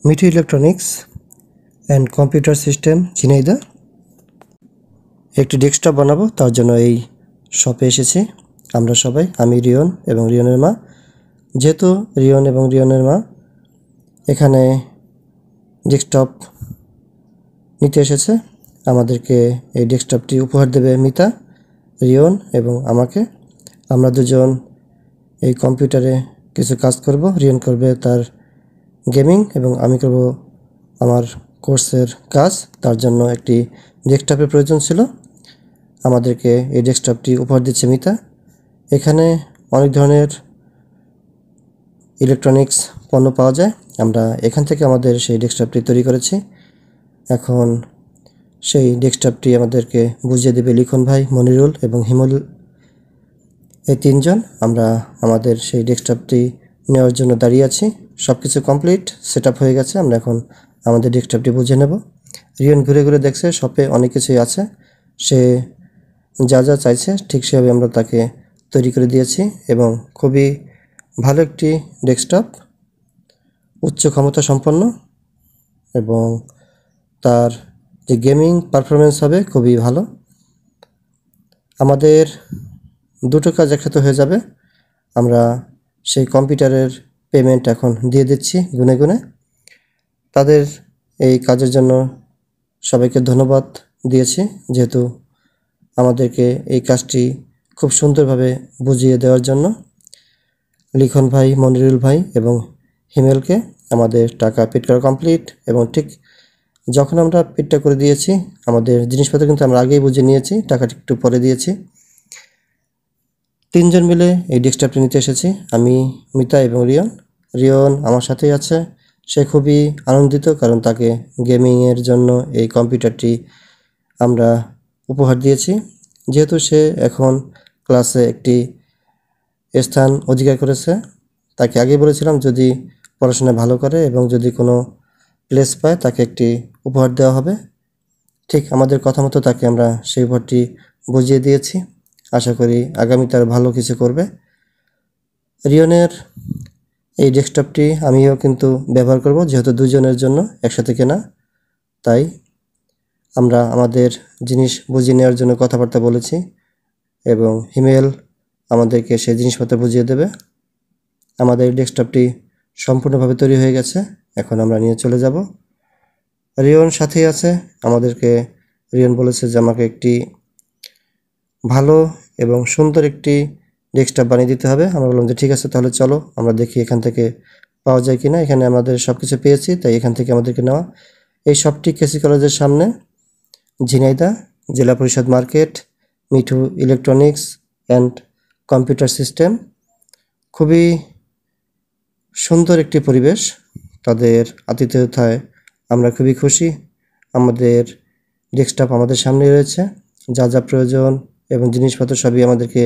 Mithu electronics and computer system Jhenaidah. একটি desktop বানাবো, তার জন্য এই শপে এসেছি আমরা সবাই। আমি রিয়ন এবং রিয়নের মা। যেহেতু রিয়ন এবং রিয়নের মা এখানে ডেস্কটপ নিতে এসেছে, আমাদেরকে এই ডেস্কটপটি উপহার দেবে মিতা, রিয়ন এবং আমাকে। আমরা দুজন এই কম্পিউটারে কিছু কাজ করব। রিয়ন করবে তার গেমিং এবং আমি করব আমার কোর্সের কাজ। তার জন্য একটি ডেস্কটপের প্রয়োজন ছিল। আমাদেরকে এই ডেস্কটপটি উপহার দিচ্ছে মিতা। এখানে অনেক ধরনের ইলেকট্রনিক্স পণ্য পাওয়া যায়। আমরা এখান থেকে আমাদের সেই ডেস্কটপটি তৈরি করেছি। এখন সেই ডেস্কটপটি আমাদেরকে বুঝিয়ে দেবে লিখন ভাই, মনিরুল এবং হিমল, এই তিনজন। আমরা আমাদের সেই ডেস্কটপটি নেওয়ার জন্য দাঁড়িয়ে আছি। সব কিছু কমপ্লিট, সেট আপ হয়ে গেছে। আমরা এখন আমাদের ডেস্কটপটি বুঝে নেব। রিয়ন ঘুরে ঘুরে দেখছে শপে অনেক কিছুই আছে, সে যা যা চাইছে ঠিক সেভাবে আমরা তাকে তৈরি করে দিয়েছি এবং খুবই ভালো একটি ডেস্কটপ, উচ্চ ক্ষমতা সম্পন্ন এবং তার যে গেমিং পারফরমেন্স হবে খুবই ভালো। আমাদের দুটো কাজ একসাথে হয়ে যাবে। আমরা সেই কম্পিউটারের পেমেন্ট এখন দিয়ে দিচ্ছি গুনে গুনে। তাদের এই কাজের জন্য সবাইকে ধন্যবাদ দিয়েছি, যেহেতু আমাদেরকে এই কাজটি খুব সুন্দরভাবে বুঝিয়ে দেওয়ার জন্য। লিখন ভাই, মনিরুল ভাই এবং হিমেলকে আমাদের টাকা পেড করা কমপ্লিট। এবং ঠিক যখন আমরা পেডটা করে দিয়েছি, আমাদের জিনিসপত্র কিন্তু আমরা আগেই বুঝে নিয়েছি, টাকাটি একটু পরে দিয়েছি। তিনজন মিলে এই ডেস্কটপটি নিতে এসেছি, আমি, মিতা এবং রিয়ন। রিয়ন আমার সাথেই আছে। সে খুবই আনন্দিত, কারণ তাকে গেমিংয়ের জন্য এই কম্পিউটারটি আমরা উপহার দিয়েছি। যেহেতু সে এখন ক্লাসে একটি স্থান অধিকার করেছে, তাকে আগে বলেছিলাম যদি পড়াশোনা ভালো করে এবং যদি কোনো প্লেস পায় তাকে একটি উপহার দেওয়া হবে। ঠিক আমাদের কথা মতো তাকে আমরা সেই উপহারটি বুঝিয়ে দিয়েছি। আশা করি আগামী তার ভালো কিছু করবে। রিয়নের এই ডেস্কটপটি আমিও কিন্তু ব্যবহার করব, যেহেতু দুজনের জন্য একসাথে কেনা, তাই আমরা আমাদের জিনিস বুঝিয়ে নেওয়ার জন্য কথাবার্তা বলেছি এবং হিমেল আমাদেরকে সেই জিনিসপত্র বুঝিয়ে দেবে। আমাদের ডেস্কটপটি সম্পূর্ণভাবে তৈরি হয়ে গেছে, এখন আমরা নিয়ে চলে যাব। রিয়ন সাথেই আছে। আমাদেরকে রিয়ন বলেছে যে আমাকে একটি ভালো এবং সুন্দর একটি ডেস্কটপ বানিয়ে দিতে হবে। আমরা বললাম যে ঠিক আছে, তাহলে চলো আমরা দেখি এখান থেকে পাওয়া যায় কিনা। এখানে আমাদের সব কিছু পেয়েছি, তাই এখান থেকে আমাদেরকে নেওয়া। এই শপটি কেসি কলেজের সামনে, ঝিনাইদহ, জেলা পরিষদ market, Mithu electronics and computer system. খুবই সুন্দর একটি পরিবেশ, তাদের আতিথেয়তায় আমরা খুবই খুশি। আমাদের ডেস্কটপ আমাদের সামনে রয়েছে, যা যা প্রয়োজন এবং জিনিসপত্র সবই আমাদেরকে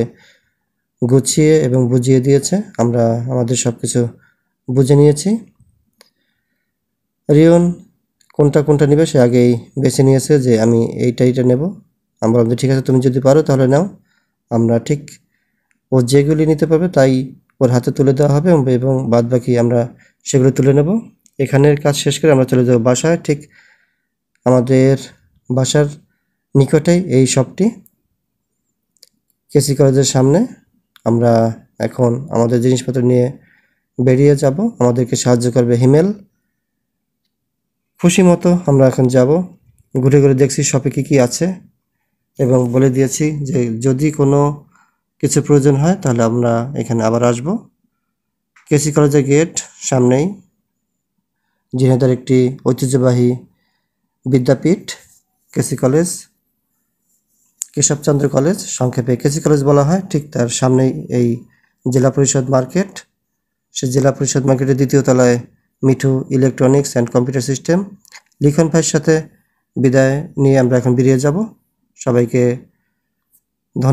গুছিয়ে এবং বুঝিয়ে দিয়েছে। আমরা আমাদের সব কিছু বুঝে নিয়েছি। রিয়ন কোনটা কোনটা নেবে সে আগেই বেছে নিয়েছে যে আমি এইটা নেব। আমরা বললাম ঠিক আছে, তুমি যদি পারো তাহলে নাও। আমরা ঠিক ও যেগুলি নিতে পারবে তাই ওর হাতে তুলে দেওয়া হবে এবং বাদ বাকি আমরা সেগুলো তুলে নেব। এখানের কাজ শেষ করে আমরা চলে যাব বাসায়। ঠিক আমাদের বাসার নিকটেই এই শপটি, কেসি কলেজের সামনে। আমরা এখন আমাদের জিনিসপত্র নিয়ে বেরিয়ে যাব। আমাদেরকে সাহায্য করবে হিমেল। খুশি মতো আমরা এখন যাব। ঘুরে ঘুরে দেখছি শপে কী কী আছে এবং বলে দিয়েছি যে যদি কোনো কিছু প্রয়োজন হয় তাহলে আমরা এখানে আবার আসব। কেসি কলেজের গেট সামনেই ঝিনাইদহের একটি ঐতিহ্যবাহী বিদ্যাপীঠ, কেসি কলেজ, কেশবচন্দ্র কলেজ, সংক্ষেপে কেসি কলেজ বলা হয়। ঠিক তার সামনেই এই জেলা পরিষদ মার্কেট। সে জেলা পরিষদ মার্কেটের দ্বিতীয় তলায় Mithu electronics and computer system. লিখন ভাইয়ের সাথে বিদায় নিয়ে আমরা এখন বেরিয়ে যাব। সবাইকে ধন্যবাদ।